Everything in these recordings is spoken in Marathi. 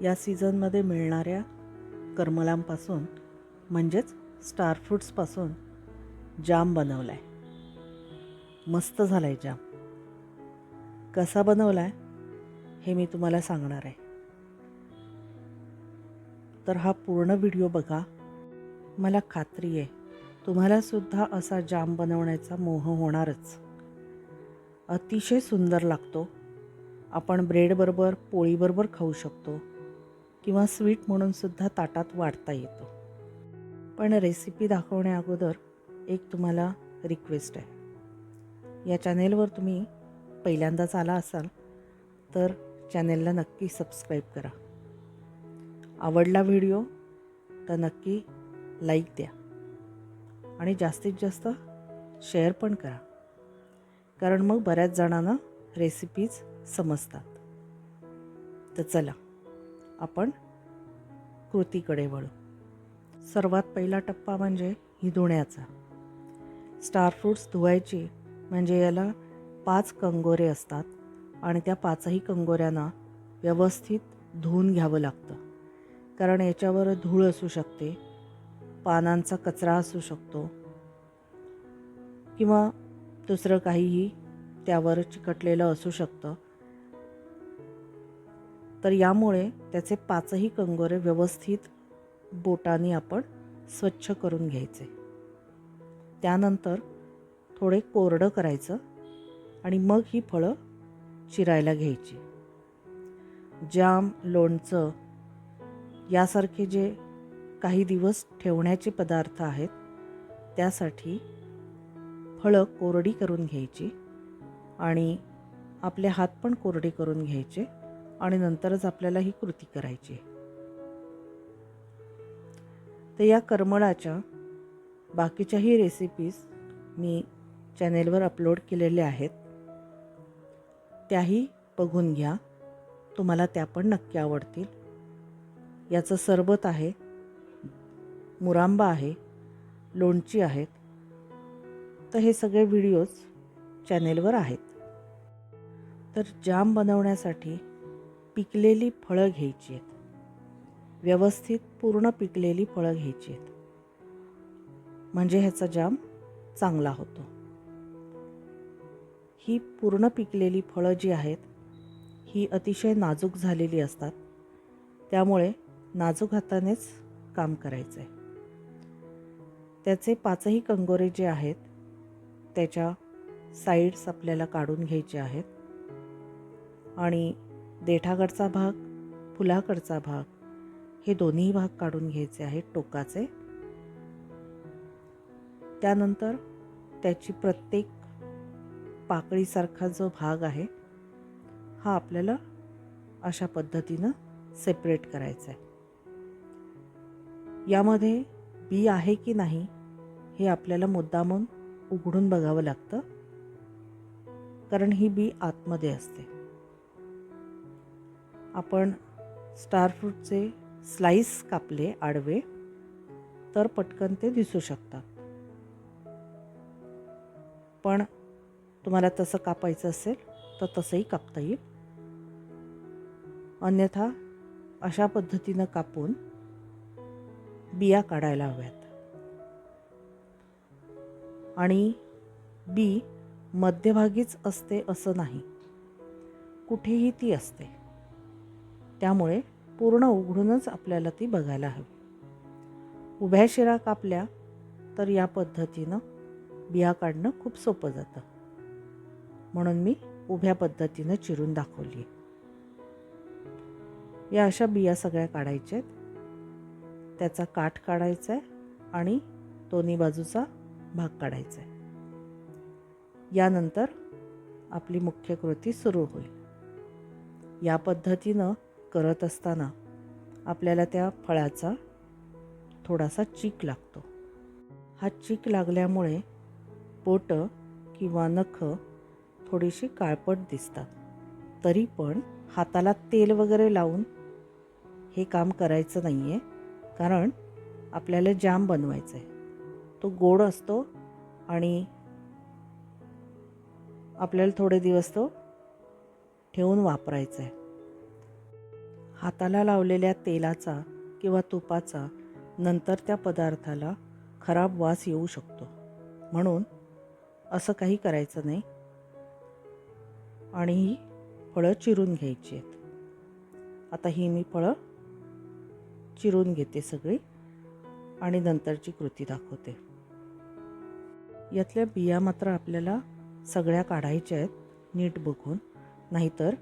या सीझनमध्ये मिळणाऱ्या करमलांपासून म्हणजेच स्टार फ्रूट्सपासून जाम बनवला आहे. मस्त झाला आहे जाम. कसा बनवला आहे हे मी तुम्हाला सांगणार आहे. तर हा पूर्ण व्हिडिओ बघा. मला खात्री आहे तुम्हालासुद्धा असा जाम बनवण्याचा मोह होणारच. अतिशय सुंदर लागतो. आपण ब्रेडबरोबर पोळीबरोबर खाऊ शकतो किंवा स्वीट म्हणूनसुद्धा ताटात वाढता येतो. पण रेसिपी दाखवण्या अगोदर एक तुम्हाला रिक्वेस्ट आहे. या चॅनेलवर तुम्ही पहिल्यांदाच आला असाल तर चॅनेलला नक्की सबस्क्राईब करा. आवडला व्हिडिओ तर नक्की लाईक द्या आणि जास्तीत जास्त शेअर पण करा, कारण मग बऱ्याच जणांना रेसिपीज समजतात. तर चला आपण कृतीकडे वळू. सर्वात पहिला टप्पा म्हणजे ही धुण्याचा. स्टार फ्रूट्स धुवायची म्हणजे याला 5 कंगोरे असतात आणि त्या 5ही कंगोऱ्यांना व्यवस्थित धुवून घ्यावं लागतं. कारण याच्यावर धूळ असू शकते, पानांचा कचरा असू शकतो किंवा दुसरं काहीही त्यावर चिकटलेलं असू शकतं. तर यामुळे त्याचे 5ही कंगोरे व्यवस्थित बोटाने आपण स्वच्छ करून घ्यायचे. त्यानंतर थोडे कोरडं करायचं आणि मग ही फळं चिरायला घ्यायची. जाम, लोणचं यासारखे जे काही दिवस ठेवण्याचे पदार्थ आहेत त्यासाठी फळं कोरडी करून घ्यायची आणि आपले हात पण कोरडे करून घ्यायचे आणि नंतरच आपल्याला ही कृती करायची. तर या करमळाच्या बाकीच्याही रेसिपीज मी चॅनेलवर अपलोड केलेल्या आहेत, त्याही बघून घ्या. तुम्हाला त्या पण नक्की आवडतील. याचं सरबत आहे, मुरांबा आहे, लोणची आहेत. तर हे सगळे व्हिडिओज चॅनेलवर आहेत. तर जाम बनवण्यासाठी पिकलेली फळं घ्यायची आहेत. व्यवस्थित पूर्ण पिकलेली फळं घ्यायची आहेत, म्हणजे ह्याचा जाम चांगला होतो. ही पूर्ण पिकलेली फळं जी आहेत ही अतिशय नाजूक झालेली असतात, त्यामुळे नाजूक हातानेच काम करायचं आहे. त्याचे 5ही कंगोरे जे आहेत त्याच्या साईड्स आपल्याला काढून घ्यायचे आहेत आणि देठाकडचा भाग, फुलाकडचा भाग हे दोन्ही भाग काढून घ्यायचे आहेत टोकाचे. त्यानंतर त्याची प्रत्येक पाकळीसारखा जो भाग आहे हा आपल्याला अशा पद्धतीनं सेपरेट करायचा आहे. यामध्ये बी आहे की नाही हे आपल्याला मुद्दामून उघडून बघावं लागतं, कारण ही बी आतमध्ये असते. आपण स्टार फ्रूटचे स्लाइस कापले आडवे तर पटकन ते दिसू शकतात. पण तुम्हाला तसं कापायचं असेल तर तसंही कापता येईल. अन्यथा अशा पद्धतीनं कापून बिया काढायला हव्यात. आणि बी मध्यभागीच असते असं नाही, कुठेही ती असते. त्यामुळे पूर्ण उघडूनच आपल्याला ती बघायला हवी. उभ्या शिरा कापल्या तर या पद्धतीनं बिया काढणं खूप सोपं जातं, म्हणून मी उभ्या पद्धतीनं चिरून दाखवली. या अशा बिया सगळ्या काढायच्या आहेत. त्याचा काठ काढायचा आहे आणि दोन्ही बाजूचा भाग काढायचा आहे. यानंतर आपली मुख्य कृती सुरू होईल. या पद्धतीनं करत असताना आपल्याला त्या फळाचा थोडासा चीक लागतो. हा चीक लागल्यामुळे बोटं किंवा नखं थोडीशी काळपट दिसतात. तरी पण हाताला तेल वगैरे लावून हे काम करायचं नाही आहे, कारण आपल्याला जाम बनवायचा आहे. तो गोड असतो आणि आपल्याला थोडे दिवस तो ठेवून वापरायचा आहे. हाताला लावलेल्या तेलाचा किंवा तुपाचा नंतर त्या पदार्थाला खराब वास येऊ शकतो. म्हणून असं काही करायचं नाही. आणि ही फळं चिरून घ्यायची आहेत. आता ही मी फळं चिरून घेते सगळी आणि नंतरची कृती दाखवते. यातल्या बिया मात्र आपल्याला सगळ्या काढायच्या आहेत नीट बघून, नाहीतर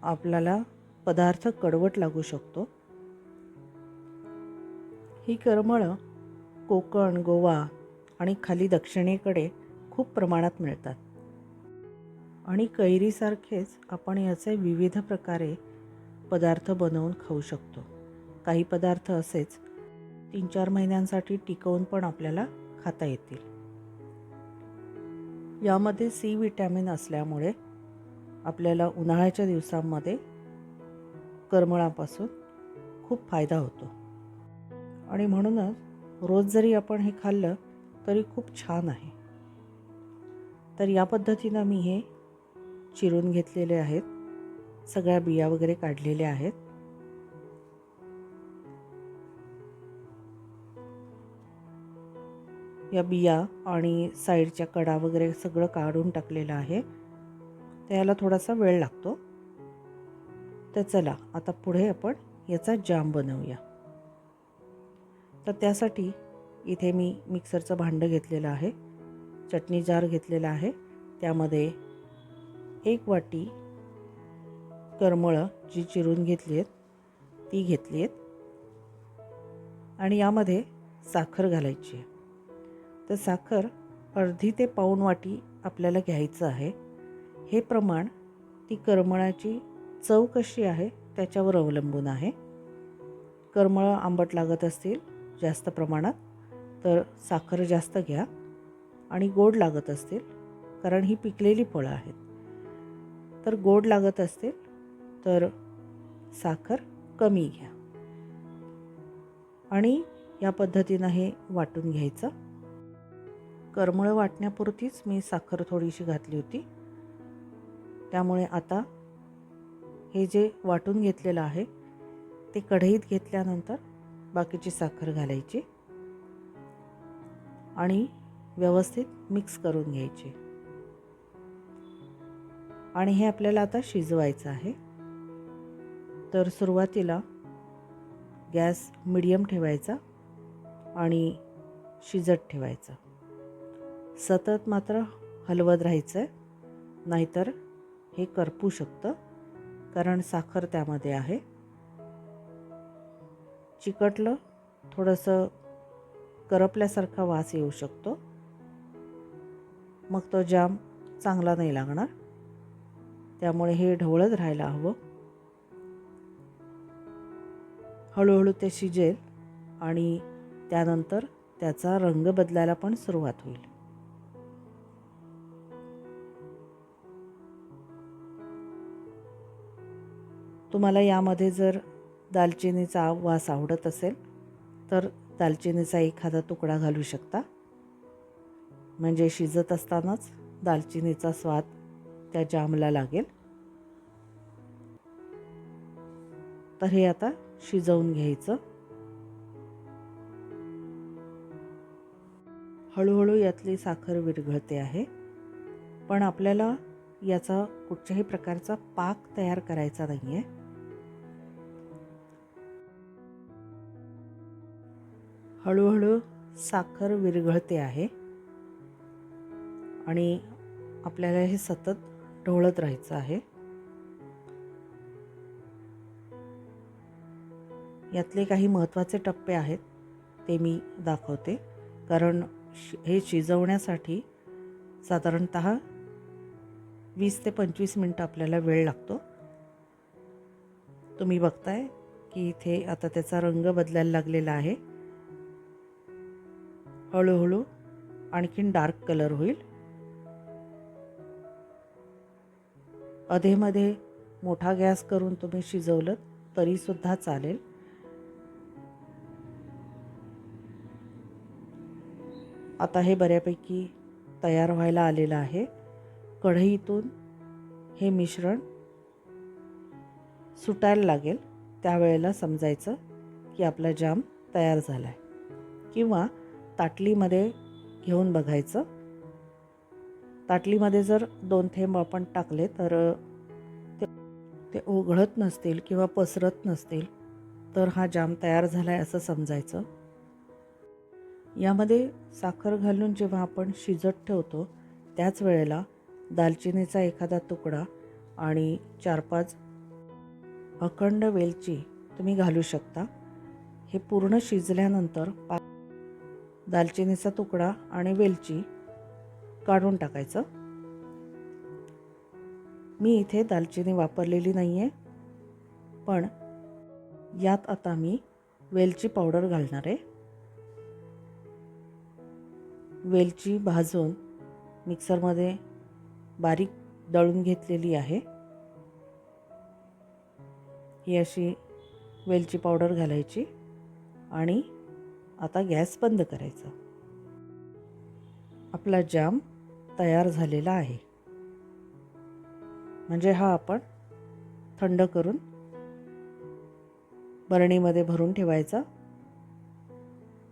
आपल्याला पदार्थ कडवट लागू शकतो. ही करमळं कोकण, गोवा आणि खाली दक्षिणेकडे खूप प्रमाणात मिळतात. आणि कैरीसारखेच आपण याचे विविध प्रकारे पदार्थ बनवून खाऊ शकतो. काही पदार्थ असेच 3-4 महिन्यांसाठी टिकवून पण आपल्याला खाता येतील. यामध्ये सी विटॅमिन असल्यामुळे आपल्याला उन्हाळ्याच्या दिवसांमध्ये करमळापासून खूप फायदा होतो. आणि म्हणूनच रोज जरी आपण हे खाल्लं तरी खूप छान आहे. तर या पद्धतीनं मी हे चिरून घेतलेले आहेत. सगळ्या बिया वगैरे काढलेल्या आहेत. या बिया आणि साईडच्या कडा वगैरे सगळं काढून टाकलेलं आहे. त्याला थोडासा वेळ लागतो. तर चला आता पुढे आपण याचा जाम बनवूया. तर त्यासाठी इथे मी मिक्सरचं भांडं घेतलेलं आहे. चटणी जार घेतलेला आहे. त्यामध्ये 1 वाटी करमळं जी चिरून घेतली आहेत ती घेतली आहेत. आणि यामध्ये साखर घालायची आहे. तर साखर अर्धी ते पाऊण वाटी आपल्याला घ्यायचं आहे. हे प्रमाण ती करमळाची चव कशी आहे त्याच्यावर अवलंबून आहे. करमळं आंबट लागत असतील जास्त प्रमाणात तर साखर जास्त घ्या, आणि गोड लागत असतील, कारण ही पिकलेली फळं आहेत, तर गोड लागत असतील तर साखर कमी घ्या. आणि या पद्धतीनं हे वाटून घ्यायचं. करमळं वाटण्यापुरतीच मी साखर थोडीशी घातली होती. त्यामुळे आता हे जे वाटून घेतलेलं आहे ते कढईत घेतल्यानंतर बाकीची साखर घालायची आणि व्यवस्थित मिक्स करून घ्यायची. आणि हे आपल्याला आता शिजवायचं आहे. तर सुरुवातीला गॅस मिडियम ठेवायचा आणि शिजत ठेवायचा. सतत मात्र हलवत राहायचं आहे, नाहीतर हे करपू शकतं, कारण साखर त्यामध्ये आहे. चिकटलं थोडंसं करपल्यासारखा वास येऊ शकतो, मग तो जाम चांगला नाही लागणार. त्यामुळे हे ढवळत राहायला हवं. हळूहळू ते शिजेल आणि त्यानंतर त्याचा रंग बदलायला पण सुरुवात होईल. तुम्हाला यामध्ये जर दालचिनीचा वास आवडत असेल तर दालचिनीचा एखादा तुकडा घालू शकता, म्हणजे शिजत असतानाच दालचिनीचा स्वाद त्या जामला लागेल. तर हे आता शिजवून घ्यायचं. हळूहळू यातली साखर विरघळते आहे, पण आपल्याला याचा कुठच्याही प्रकारचा पाक तयार करायचा नाही आहे. हळूहळू साखर विरघळते आहे आणि आपल्याला हे सतत ढवळत राहायचं आहे. यातले काही महत्त्वाचे टप्पे आहेत ते मी दाखवते, कारण हे शिजवण्यासाठी साधारणतः 20 ते 25 मिनटं आपल्याला वेळ लागतो. तुम्ही बघताय की इथे आता त्याचा रंग बदलायला लागलेला आहे. हळूहळू आणखीन डार्क कलर होईल. अधेमध्ये मोठा गॅस करून तुम्ही शिजवलं तरीसुद्धा चालेल. आता हे बऱ्यापैकी तयार व्हायला आलेलं आहे. कढईतून हे मिश्रण सुटायला लागेल त्यावेळेला समजायचं की आपला जाम तयार झाला आहे. किंवा ताटलीमध्ये घेऊन बघायचं. ताटलीमध्ये जर 2 थेंब आपण टाकले तर ते ओघळत नसतील किंवा पसरत नसतील तर हा जाम तयार झाला आहे असं समजायचं. यामध्ये साखर घालून जेव्हा आपण शिजत ठेवतो त्याच वेळेला दालचिनीचा एखादा तुकडा आणि 4-5 अखंड वेलची तुम्ही घालू शकता. हे पूर्ण शिजल्यानंतर दालचिनीचा तुकडा आणि वेलची काढून टाकायचं. मी इथे दालचिनी वापरलेली नाही आहे, पण यात आता मी वेलची पावडर घालणार आहे. वेलची भाजून मिक्सरमध्ये बारीक दळून घेतलेली आहे. ही अशी वेलची पावडर घालायची आणि आता गॅस बंद करायचा. आपला जाम तयार झालेला आहे. म्हणजे हा आपण थंड करून बरणीमध्ये भरून ठेवायचा.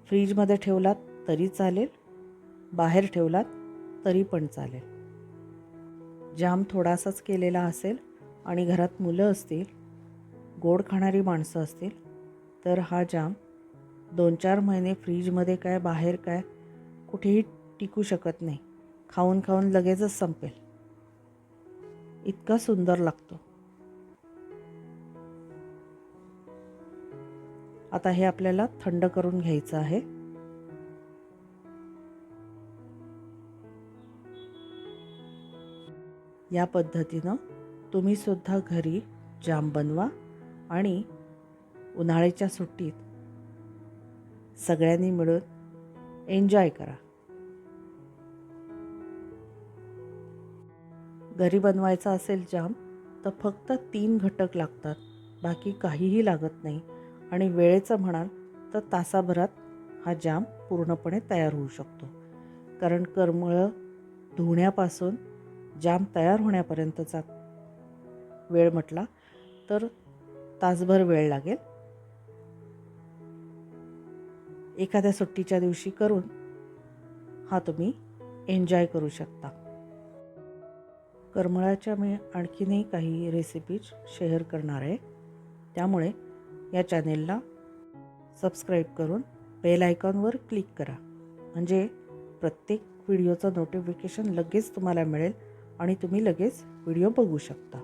फ्रीजमध्ये ठेवलात तरी चालेल, बाहेर ठेवलात तरी पण चालेल. जाम थोडासाच केलेला असेल आणि घरात मुलं असतील, गोड खाणारी माणसं असतील तर हा जाम 2-4 महिने फ्रीजमध्ये काय बाहेर काय कुठेही टिकू शकत नाही. खाऊन खाऊन लगेचच संपेल. इतका सुंदर लागतो. आता हे आपल्याला थंड करून घ्यायचं आहे. या पद्धतीनं तुम्ही सुद्धा घरी जाम बनवा आणि उन्हाळ्याच्या सुट्टीत सगळ्यांनी मिळून एन्जॉय करा. घरी बनवायचा असेल जाम तर फक्त 3 घटक लागतात, बाकी काहीही लागत नाही. आणि वेळेचं म्हणाल तर तासाभरात हा जाम पूर्णपणे तयार होऊ शकतो. कारण करमळं धुण्यापासून जाम तयार होण्यापर्यंतचा वेळ म्हटला तर तासभर वेळ लागेल. एखाद्या सुट्टीच्या दिवशी करून हा तुम्ही एन्जॉय करू शकता. करमळाच्या मी आणखीनही काही रेसिपीज शेअर करणार आहे. त्यामुळे या चॅनेलला सबस्क्राईब करून बेल आयकॉनवर क्लिक करा. म्हणजे प्रत्येक व्हिडिओचं नोटिफिकेशन लगेच तुम्हाला मिळेल आणि तुम्ही लगेच व्हिडिओ बघू शकता.